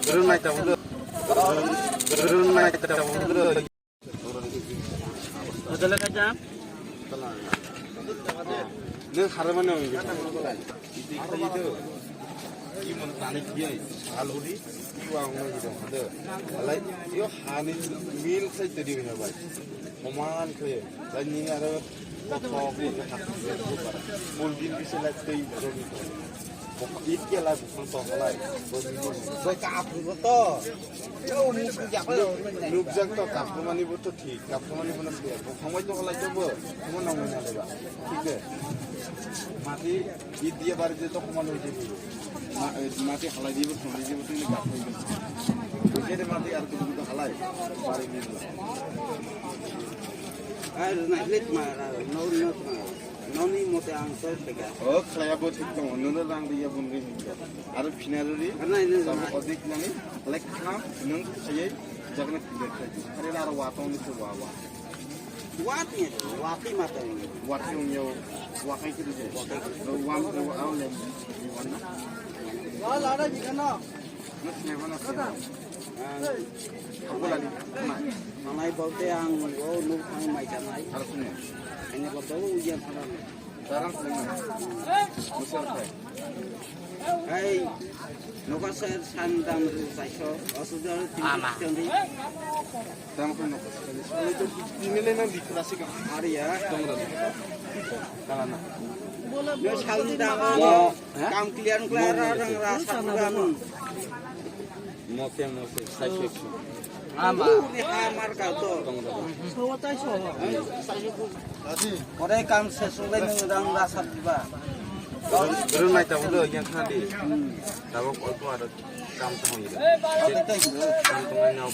그런 말 때문에 그런 말 때문에 어떨 가자? 너 하루만에 오는 게 이도 이문 나는 기회 알고리 이와 오는 게 하데 알라이 이거 하는 밀 사이들이 그냥 봐 오만 그래 난이 알아 거기 몰빈 비슷한 때 저기 이게 라 무슨 또라이 뭐 까부부터 룩작도 까부만이부터 티 까부만이부터 티 정말 또 할라 좀 그만 나오면 안 돼가 ठीक माटी ईद दिए बारे दे तो कमान हो जाएगी माटी हलाई दी बस थोड़ी सी बस नहीं काट पाएगी तो जेरे माटी यार कुछ तो हलाई बारे में आय ना लेट मारा नो नॉनी मोटे आंसर बेगा खलाया बहुत ठीक तो नंदर रंग दिया बुन गई आरो फिनारी सब अधिक नहीं लाइक काम नंग चाहिए जगने अरे लारो वातों में से वावा Watnya, wati mata ini. Wati unyo, wakai itu je. Wam tu awal yang di mana? Wah, ada di mana? Nanti mana sih? Aku lagi. Manai baute yang, oh, nuk kami macam mana? Harusnya. Hanya baute ujian pada. Sekarang semua. Besar saya. Hey, nukas saya sandang saya so, asal tinggi tinggi. Tama ko nukas. Kalau itu email na di klase ka. Hari ya. Kalau na. Yo sandang kam clear orang rasa kurang. Moke saya cek. Ama. Ini hamar kau tu. Semua tak semua. Orang kam sesuai dengan rasa juga. 그런 말 때문에 그냥 하는데 나보고 얼굴 알아 깜짝 놀래. 깜짝 놀라고.